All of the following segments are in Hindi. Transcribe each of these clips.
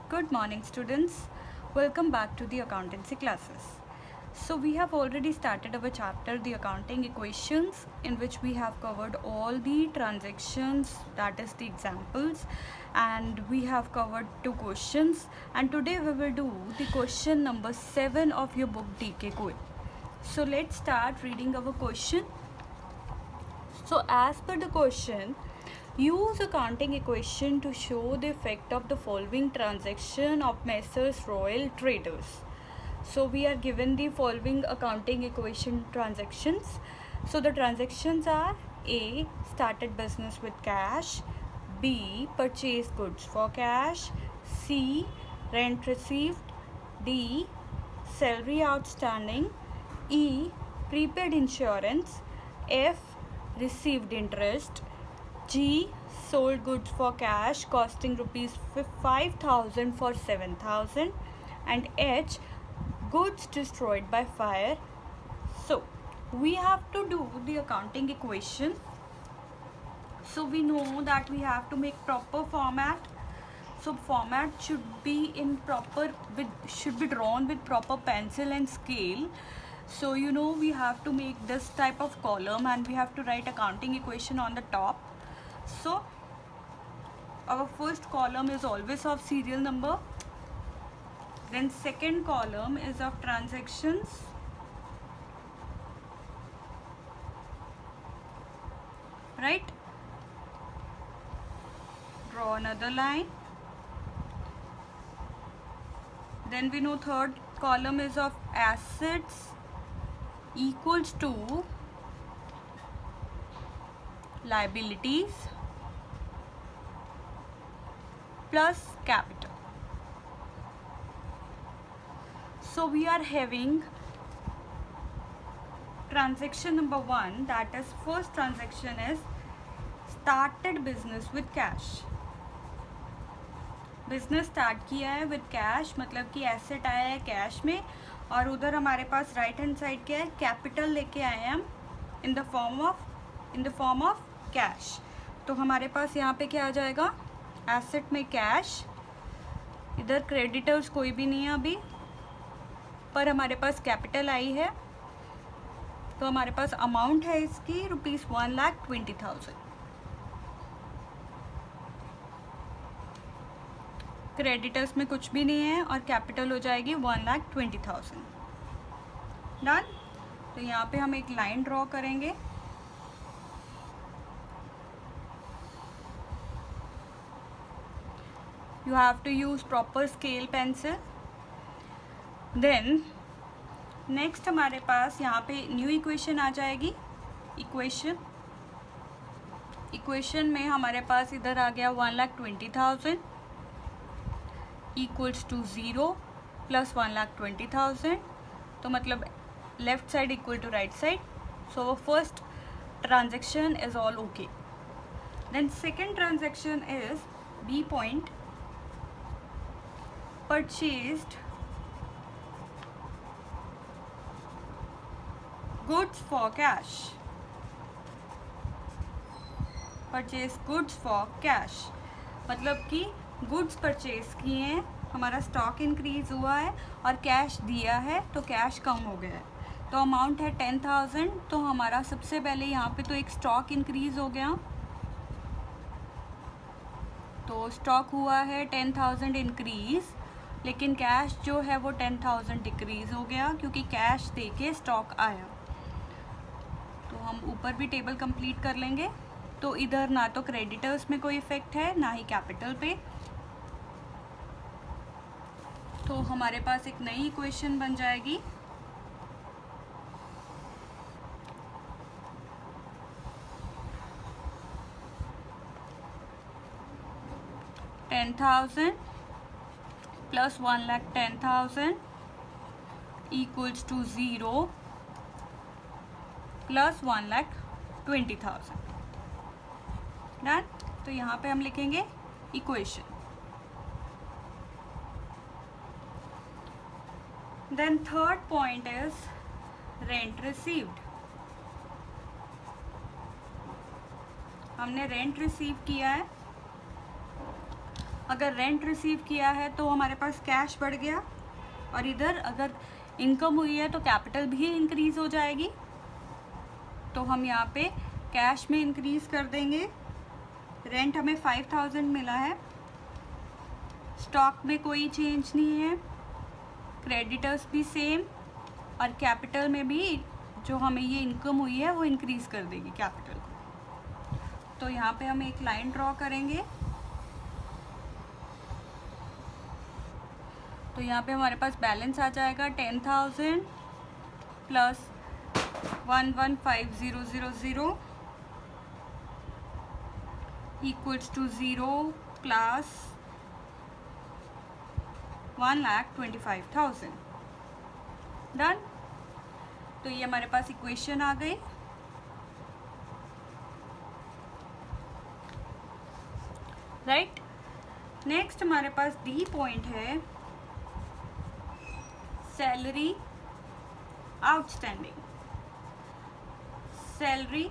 Good morning, students. Welcome back to the accountancy classes. So we have already started our chapter, the accounting equations, in which we have covered all the transactions, that is the examples, and we have covered 2 questions. And today we will do the question number 7 of your book DK Quiz. So let's start reading our question. So as per the question, use accounting equation to show the effect of the following transaction of Messrs Royal Traders. So we are given the following accounting equation transactions. So the transactions are: A. Started business with cash. B. Purchased goods for cash. C. Rent received. D. Salary outstanding. E. Prepaid insurance. F. Received interest. G. Sold goods for cash costing rupees 5,000 for 7,000. And H. Goods destroyed by fire. So we have to do the accounting equation. So we know that we have to make proper format. So format should be drawn with proper pencil and scale. So we have to make this type of column and we have to write accounting equation on the top. So our first column is always of serial number, then second column is of transactions, right? Draw another line. Then we know third column is of assets equals to liabilities plus capital. So we are having transaction number 1, that is first transaction is started business with cash. Business start किया है विद कैश, मतलब कि एसेट आया है कैश में, और उधर हमारे पास राइट हैंड साइड क्या है, कैपिटल लेके आए हैं हम in the form of cash. तो हमारे पास यहाँ पे क्या आ जाएगा, एसेट में कैश, इधर क्रेडिटर्स कोई भी नहीं है अभी, पर हमारे पास कैपिटल आई है. तो हमारे पास अमाउंट है इसकी रुपीज़ 1,20,000. क्रेडिटर्स में कुछ भी नहीं है और कैपिटल हो जाएगी 1,20,000. डन. तो यहाँ पे हम एक लाइन ड्रॉ करेंगे. You have to use proper scale pencil. Then next हमारे पास यहाँ पे न्यू इक्वेशन आ जाएगी. इक्वेशन में हमारे पास इधर आ गया 1,20,000 इक्वल्स टू 0 प्लस 1,20,000. तो मतलब left side equal to right side. So first transaction is all okay. Then second transaction is B point, purchased goods for cash. Purchase goods for cash मतलब कि गुड्स परचेज किए हैं, हमारा स्टॉक इंक्रीज हुआ है और कैश दिया है तो कैश कम हो गया है. तो अमाउंट है 10,000. तो हमारा सबसे पहले यहाँ पे तो एक स्टॉक इंक्रीज हो गया, तो स्टॉक हुआ है 10,000 इंक्रीज, लेकिन कैश जो है वो 10,000 डिक्रीज हो गया क्योंकि कैश दे के स्टॉक आया. तो हम ऊपर भी टेबल कंप्लीट कर लेंगे. तो इधर ना तो क्रेडिटर्स में कोई इफेक्ट है ना ही कैपिटल पे. तो हमारे पास एक नई इक्वेशन बन जाएगी. $10,000 प्लस 1,10,000 इक्वल्स टू 0 प्लस 1,20,000. डन. तो यहाँ पे हम लिखेंगे equation. Then third point is rent received. हमने रेंट रिसीव किया है अगर रेंट रिसीव किया है तो हमारे पास कैश बढ़ गया, और इधर अगर इनकम हुई है तो कैपिटल भी इंक्रीज हो जाएगी। तो हम यहाँ पे कैश में इंक्रीज कर देंगे। रेंट हमें 5000 मिला है, स्टॉक में कोई चेंज नहीं है, क्रेडिटर्स भी सेम, और कैपिटल में भी जो हमें ये इनकम हुई है वो इंक्रीज कर देगी कैपिटल को। तो यहाँ पे हम एक लाइन ड्रॉ करेंगे। तो यहाँ पे हमारे पास बैलेंस आ जाएगा 10,000 प्लस 115000 इक्वल्स टू 0 प्लस 1,25,000। डन। तो ये हमारे पास इक्वेशन आ गई। राइट। नेक्स्ट हमारे पास डी पॉइंट है सैलरी आउटस्टैंडिंग। सैलरी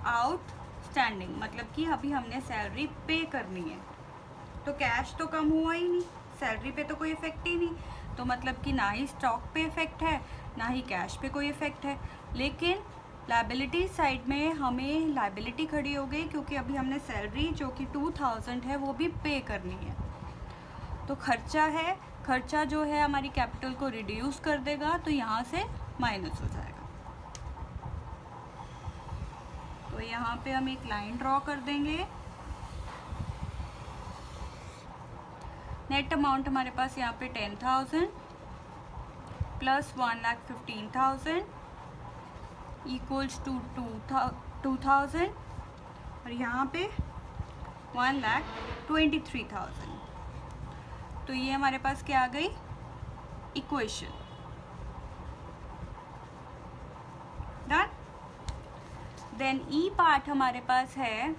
आउटस्टैंडिंग मतलब कि अभी हमने सैलरी पे करनी है, तो कैश तो कम हुआ ही नहीं, सैलरी पे तो कोई इफेक्ट ही नहीं, तो मतलब कि ना ही स्टॉक पे इफेक्ट है ना ही कैश पे कोई इफेक्ट है। लेकिन लायबिलिटी साइड में हमें लायबिलिटी खड़ी हो गई, क्योंकि अभी हमने सैलरी जो कि 2000 है वो भी पे करनी है। तो खर्चा है, खर्चा जो है हमारी कैपिटल को रिड्यूस कर देगा, तो यहाँ से माइनस हो जाएगा। तो यहाँ पे हम एक लाइन ड्रॉ कर देंगे। नेट अमाउंट हमारे पास यहाँ पे 10,000 प्लस 1,15,000 इक्वल्स टू 2,000, और यहाँ पे 1,23,000। तो ये हमारे पास क्या आ गई इक्वेशन। डन। देन ई पार्ट हमारे पास है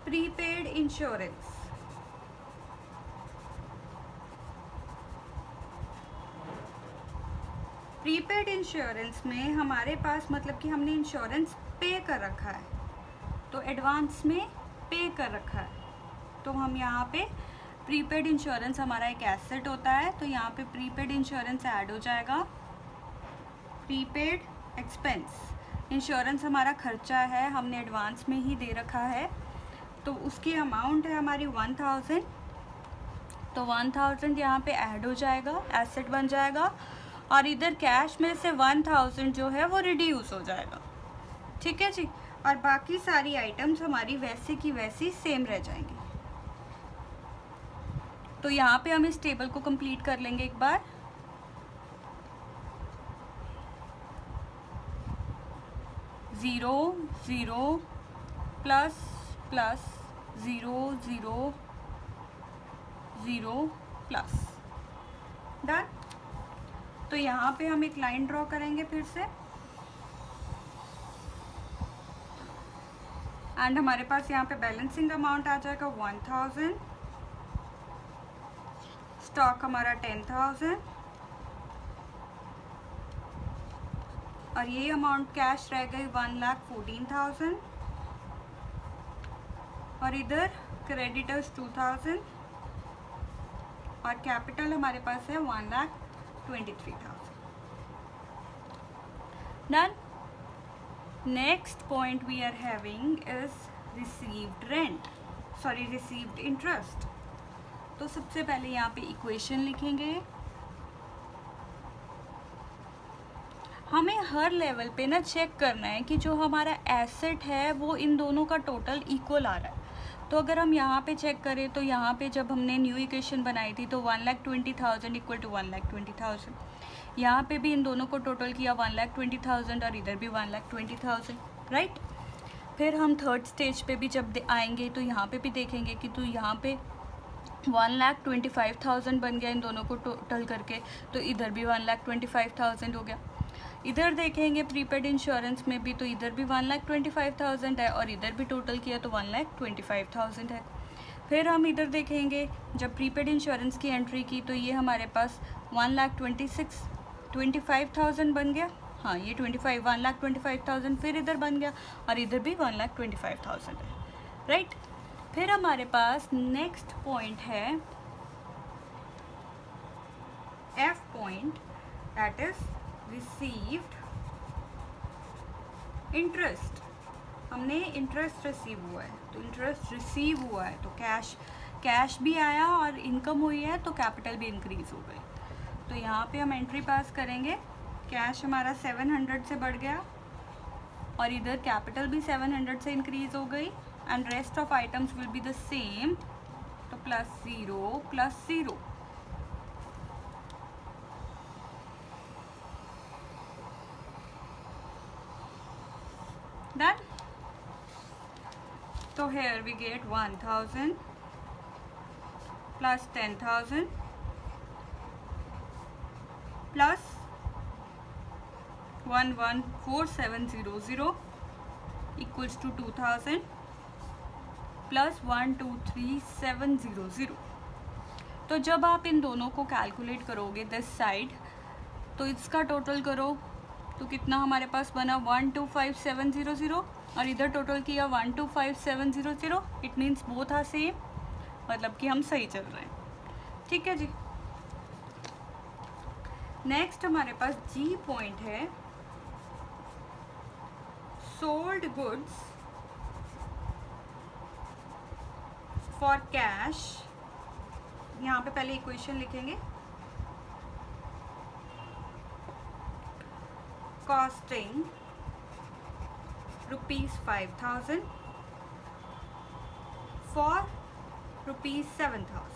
प्रीपेड इंश्योरेंस। प्रीपेड इंश्योरेंस में हमारे पास मतलब कि हमने इंश्योरेंस पे कर रखा है, तो एडवांस में पे कर रखा है, तो हम यहाँ पे प्रीपेड इंश्योरेंस हमारा एक एसेट होता है, तो यहाँ पे प्रीपेड इंश्योरेंस ऐड हो जाएगा। प्रीपेड एक्सपेंस, इंश्योरेंस हमारा खर्चा है, हमने एडवांस में ही दे रखा है, तो उसकी अमाउंट है हमारी 1000, तो 1000 यहाँ पे ऐड हो जाएगा, एसेट बन जाएगा, और इधर कैश में से 1000 जो है वो रिड्यूस हो जाएगा। ठीक है जी। और बाकी सारी आइटम्स हमारी वैसे की वैसी सेम रह जाएंगी। तो यहाँ पे हम इस टेबल को कंप्लीट कर लेंगे एक बार। Zero zero plus plus 0 0 0 plus. Done. तो यहाँ पे हम एक लाइन ड्रॉ करेंगे फिर से, एंड हमारे पास यहाँ पे बैलेंसिंग अमाउंट आ जाएगा 1000, स्टॉक हमारा 10,000, और ये अमाउंट कैश रह गई 1,14,000, और इधर क्रेडिटर्स 2000, और कैपिटल हमारे पास है 1,23,000। Done. Next point we are having is received rent, sorry received interest. तो सबसे पहले यहाँ पे इक्वेशन लिखेंगे। हमें हर लेवल पे ना चेक करना है कि जो हमारा एसेट है वो इन दोनों का टोटल इक्वल आ रहा है। तो अगर हम यहाँ पे चेक करें तो यहाँ पे जब हमने न्यू इक्वेशन बनाई थी तो 1,20,000 इक्वल टू 1,20,000, यहाँ पे भी इन दोनों को टोटल किया 1,20,000 और इधर भी 1,20,000, राइट। फिर हम थर्ड स्टेज पे भी जब आएंगे तो यहाँ पे भी देखेंगे कि तो यहाँ पे 1,25,000 बन गया इन दोनों को टोटल करके, तो इधर भी 1,25,000 हो गया। इधर देखेंगे प्रीपेड इंश्योरेंस में भी, तो इधर भी 1,25,000 है और इधर भी टोटल किया तो 1,25,000 है। फिर हम इधर देखेंगे जब प्रीपेड इंश्योरेंस की एंट्री की तो ये हमारे पास 1,25,000 बन गया। हाँ, ये 1,25,000 फिर इधर बन गया और इधर भी 1,25,000 है, राइट। फिर हमारे पास नेक्स्ट पॉइंट है F point, that is received interest. हमने इंटरेस्ट रिसीव हुआ है, तो इंटरेस्ट रिसीव हुआ है तो कैश भी आया और इनकम हुई है तो कैपिटल भी इंक्रीज हो गई। तो यहाँ पे हम एंट्री पास करेंगे, कैश हमारा 700 से बढ़ गया और इधर कैपिटल भी 700 से इंक्रीज हो गई and rest of items will be the same, तो +0 +0। Done? So here we get 1000 plus 10,000 plus 114700 equals to 2000 plus 123700। तो जब आप इन दोनों को कैलकुलेट करोगे दिस साइड, तो इसका टोटल करो तो कितना हमारे पास बना 125700 और इधर टोटल किया 125700। It means both are same, मतलब कि हम सही चल रहे हैं। ठीक है जी। नेक्स्ट हमारे पास G पॉइंट है, सोल्ड गुड्स फॉर कैश। यहाँ पे पहले इक्वेशन लिखेंगे, costing ₹5,000 for ₹7,000।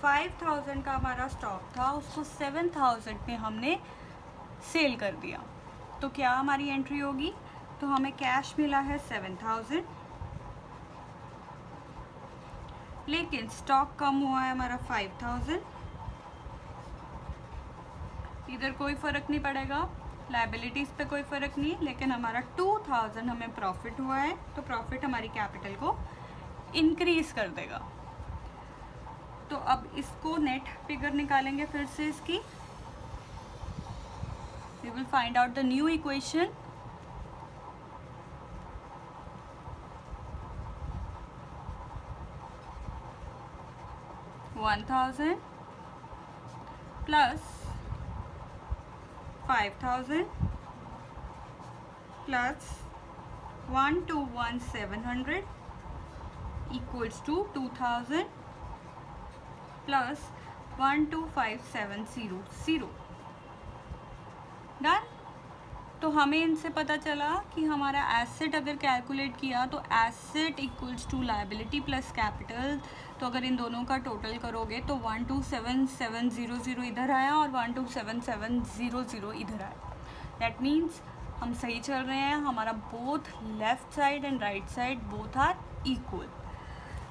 5,000 का हमारा स्टॉक था, उसको 7,000 में हमने सेल कर दिया, तो क्या हमारी एंट्री होगी? तो हमें कैश मिला है 7,000, लेकिन स्टॉक कम हुआ है हमारा 5,000। इधर कोई फ़र्क नहीं पड़ेगा, लायबिलिटीज़ पे कोई फ़र्क नहीं, लेकिन हमारा 2,000 हमें प्रॉफिट हुआ है, तो प्रॉफिट हमारी कैपिटल को इंक्रीज़ कर देगा। तो अब इसको नेट फिगर निकालेंगे फिर से इसकी। We will find out the new equation. $1,000 plus 5,000 plus 121,700 equals to 2,000 plus 125,700। Done. तो हमें इनसे पता चला कि हमारा एसेट अगर कैलकुलेट किया तो asset equals to liability plus capital. तो अगर इन दोनों का टोटल करोगे तो 127,700 इधर आया और 127,700 इधर आया। दैट मीन्स हम सही चल रहे हैं, हमारा both left side and right side both are equal.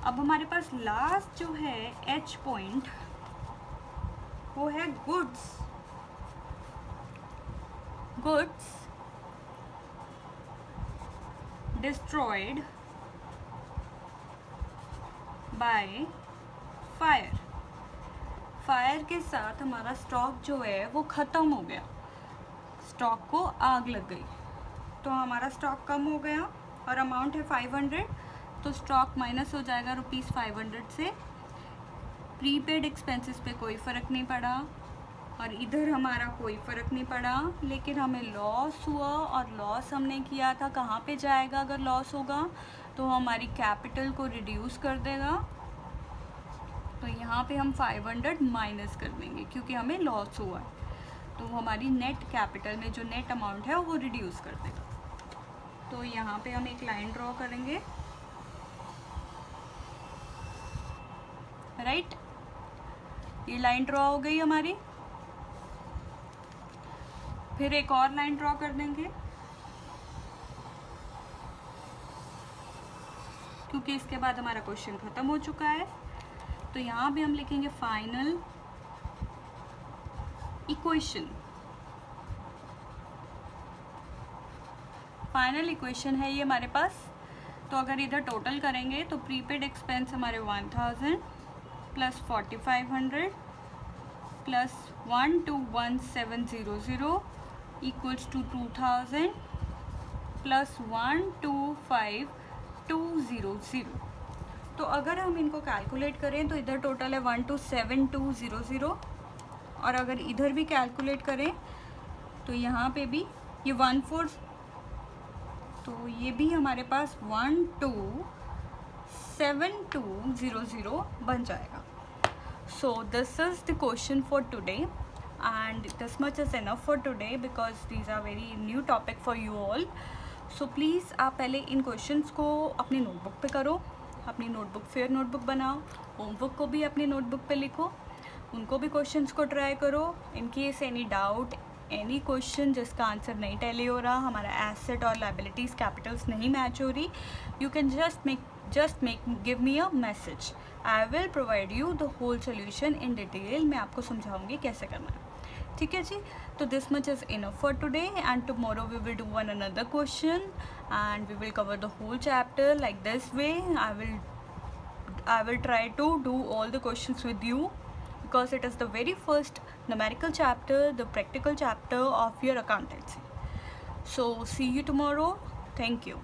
अब हमारे पास लास्ट जो है H पॉइंट, वो है goods. Goods destroyed by fire। Fire के साथ हमारा स्टॉक जो है वो ख़त्म हो गया, स्टॉक को आग लग गई, तो हमारा स्टॉक कम हो गया और अमाउंट है 500, तो स्टॉक माइनस हो जाएगा ₹500 से। प्रीपेड एक्सपेंसेस पे कोई फ़र्क नहीं पड़ा और इधर हमारा कोई फ़र्क नहीं पड़ा, लेकिन हमें लॉस हुआ और लॉस हमने किया था। कहाँ पे जाएगा अगर लॉस होगा? तो हमारी कैपिटल को रिड्यूस कर देगा। तो यहाँ पे हम 500 माइनस कर देंगे क्योंकि हमें लॉस हुआ है, तो हमारी नेट कैपिटल में जो नेट अमाउंट है वो रिड्यूस कर देगा। तो यहाँ पे हम एक लाइन ड्रॉ करेंगे, राइट। ये लाइन ड्रॉ हो गई हमारी। फिर एक और लाइन ड्रॉ कर देंगे क्योंकि इसके बाद हमारा क्वेश्चन ख़त्म हो चुका है। तो यहाँ भी हम लिखेंगे फाइनल इक्वेशन। फाइनल इक्वेशन है ये हमारे पास। तो अगर इधर टोटल करेंगे तो प्रीपेड एक्सपेंस हमारे 1000 plus 4500 plus 121,700 equals to 2000 plus 125,200। तो अगर हम इनको कैलकुलेट करें तो इधर टोटल है 127200 और अगर इधर भी कैलकुलेट करें तो यहाँ पे भी ये 14, तो ये भी हमारे पास 127200 बन जाएगा. So this is the question for today and this much is enough for today because these are very new topic for you all. So please आप पहले इन questions को अपनी नोटबुक पे करो, अपनी नोटबुक फेयर नोटबुक बनाओ, होमवर्क को भी अपनी नोटबुक पे लिखो, उनको भी क्वेश्चंस को ट्राई करो. In case any doubt, any question जिसका आंसर नहीं टैली हो रहा, हमारा एसेट और लाइबिलिटीज़ कैपिटल्स नहीं मैच हो रही, you can just give me a message. I will provide you the whole solution in detail. मैं आपको समझाऊंगी कैसे करना है. ठीक है जी. तो this much is enough for today and tomorrow we will do one another question and we will cover the whole chapter like this way. I will try to do all the questions with you because it is the very first numerical chapter, the practical chapter of your accountancy. So see you tomorrow. Thank you.